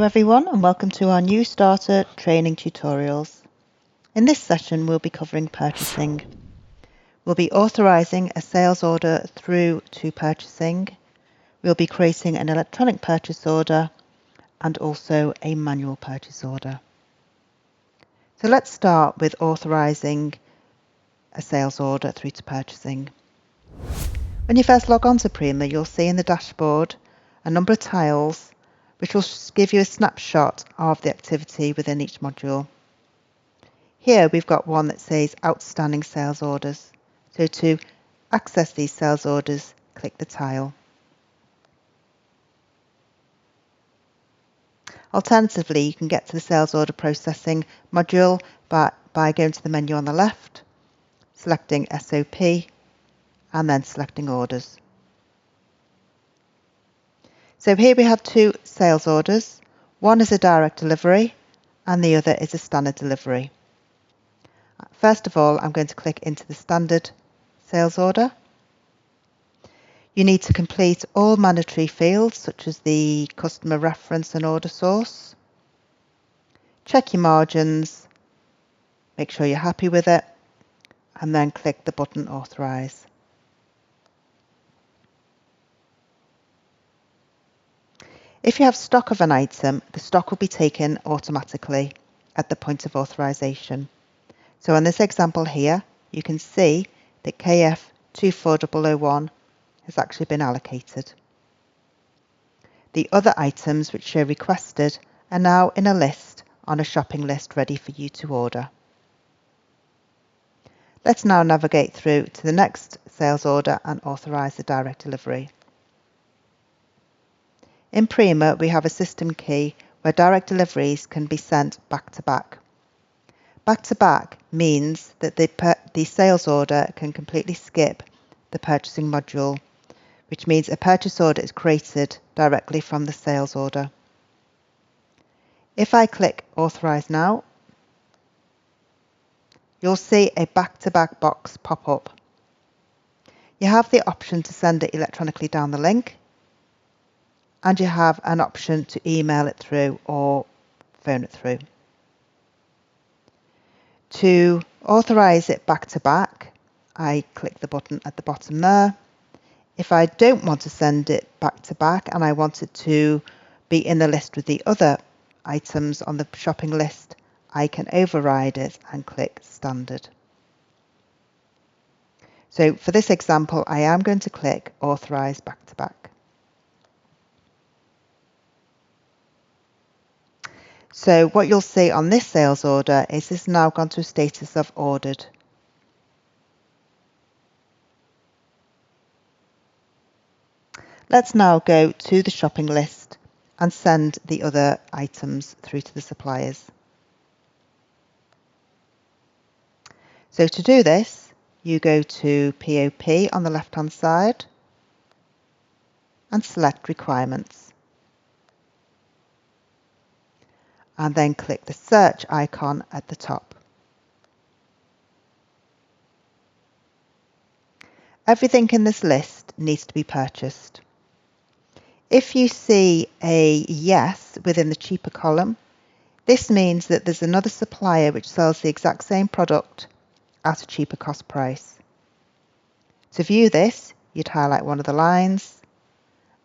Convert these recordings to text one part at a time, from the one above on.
everyone, and welcome to our new starter training tutorials. In this session we'll be covering purchasing. We'll be authorising a sales order through to purchasing. We'll be creating an electronic purchase order and also a manual purchase order. So let's start with authorising a sales order through to purchasing. When you first log on to Prima, you'll see in the dashboard a number of tiles which will give you a snapshot of the activity within each module. Here we've got one that says outstanding sales orders. So to access these sales orders, click the tile. Alternatively, you can get to the sales order processing module by going to the menu on the left, selecting SOP, and then selecting orders. So here we have two sales orders. One is a direct delivery and the other is a standard delivery. First of all, I'm going to click into the standard sales order. You need to complete all mandatory fields such as the customer reference and order source. Check your margins, make sure you're happy with it, and then click the button Authorize. If you have stock of an item, the stock will be taken automatically at the point of authorization. So in this example here, you can see that KF24001 has actually been allocated. The other items which show requested are now in a list on a shopping list ready for you to order. Let's now navigate through to the next sales order and authorize the direct delivery. In Prima, we have a system key where direct deliveries can be sent back to back. Back to back means that the sales order can completely skip the purchasing module, which means a purchase order is created directly from the sales order. If I click Authorize Now, you'll see a back-to-back box pop up. You have the option to send it electronically down the link, and you have an option to email it through or phone it through. To authorize it back to back, I click the button at the bottom there. If I don't want to send it back to back and I want it to be in the list with the other items on the shopping list, I can override it and click Standard. So for this example, I am going to click Authorize back to back. So what you'll see on this sales order is this has now gone to a status of ordered. Let's now go to the shopping list and send the other items through to the suppliers. So to do this, you go to POP on the left-hand side and select Requirements. And then click the search icon at the top. Everything in this list needs to be purchased. If you see a yes within the cheaper column, this means that there's another supplier which sells the exact same product at a cheaper cost price. To view this, you'd highlight one of the lines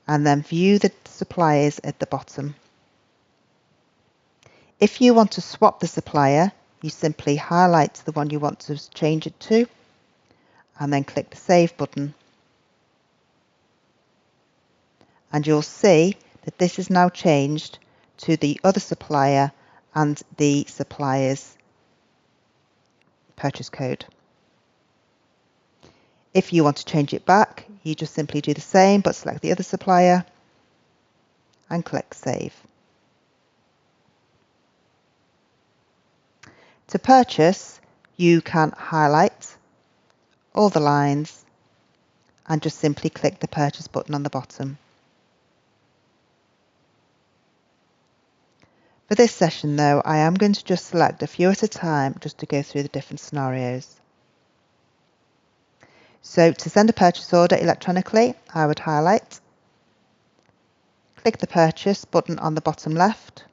and then view the suppliers at the bottom. If you want to swap the supplier, you simply highlight the one you want to change it to and then click the Save button. And you'll see that this is now changed to the other supplier and the supplier's purchase code. If you want to change it back, you just simply do the same but select the other supplier and click Save. To purchase, you can highlight all the lines and just simply click the purchase button on the bottom. For this session though, I am going to just select a few at a time just to go through the different scenarios. So to send a purchase order electronically, I would highlight, click the purchase button on the bottom left,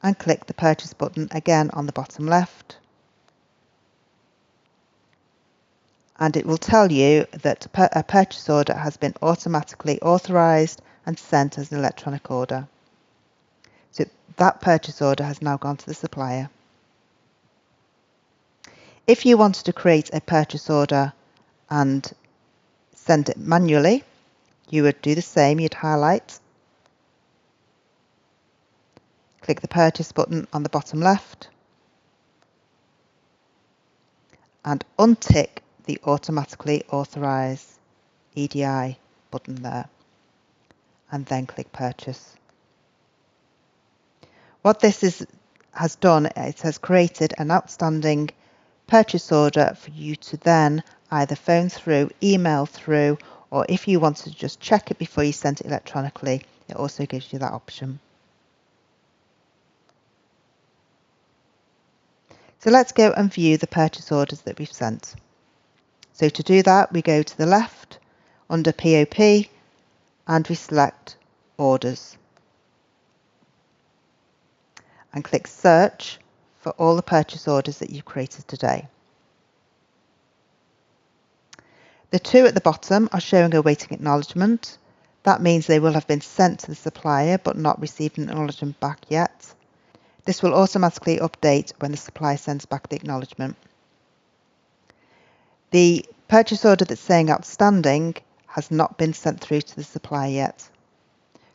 and click the purchase button again on the bottom left. And it will tell you that a purchase order has been automatically authorised and sent as an electronic order. So that purchase order has now gone to the supplier. If you wanted to create a purchase order and send it manually, you would do the same. You'd highlight, click the purchase button on the bottom left, and untick the automatically authorise EDI button there, and then click purchase. What this has done, it has created an outstanding purchase order for you to then either phone through, email through, or if you wanted to just check it before you send it electronically, it also gives you that option. So let's go and view the purchase orders that we've sent. So to do that, we go to the left under POP and we select orders and click search for all the purchase orders that you've created today. The two at the bottom are showing a waiting acknowledgement. That means they will have been sent to the supplier but not received an acknowledgement back yet. This will automatically update when the supplier sends back the acknowledgement. The purchase order that's saying outstanding has not been sent through to the supplier yet.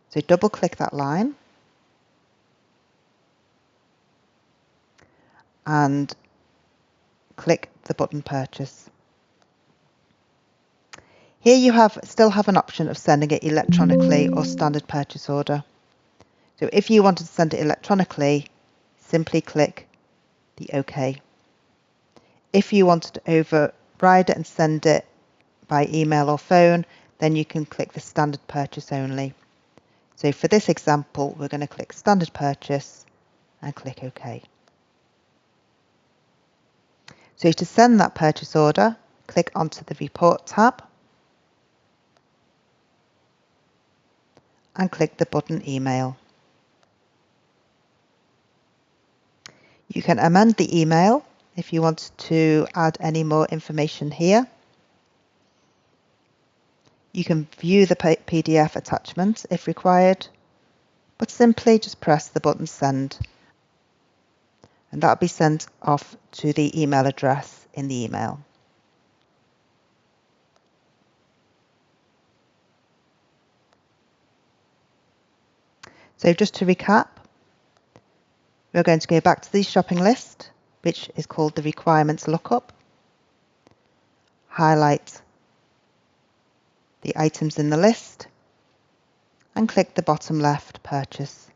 So double click that line and click the button purchase. Here you still have an option of sending it electronically or standard purchase order. So if you wanted to send it electronically, simply click the OK. If you wanted to override it and send it by email or phone, then you can click the standard purchase only. So for this example, we're going to click standard purchase and click OK. So to send that purchase order, click onto the Report tab and click the button Email. You can amend the email if you want to add any more information here. You can view the PDF attachment if required, but simply just press the button Send, and that will be sent off to the email address in the email. So just to recap, we're going to go back to the shopping list, which is called the requirements lookup. Highlight the items in the list and click the bottom left purchase.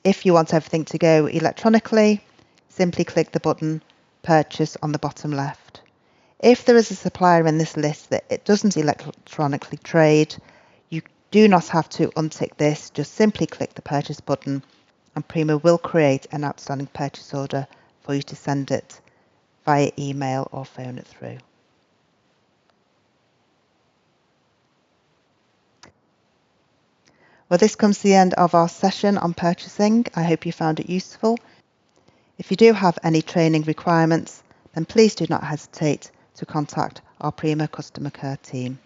If you want everything to go electronically, simply click the button purchase on the bottom left. If there is a supplier in this list that it doesn't electronically trade, you do not have to untick this, just simply click the purchase button and Prima will create an outstanding purchase order for you to send it via email or phone it through. Well, this comes to the end of our session on purchasing. I hope you found it useful. If you do have any training requirements, then please do not hesitate to contact our Prima customer care team.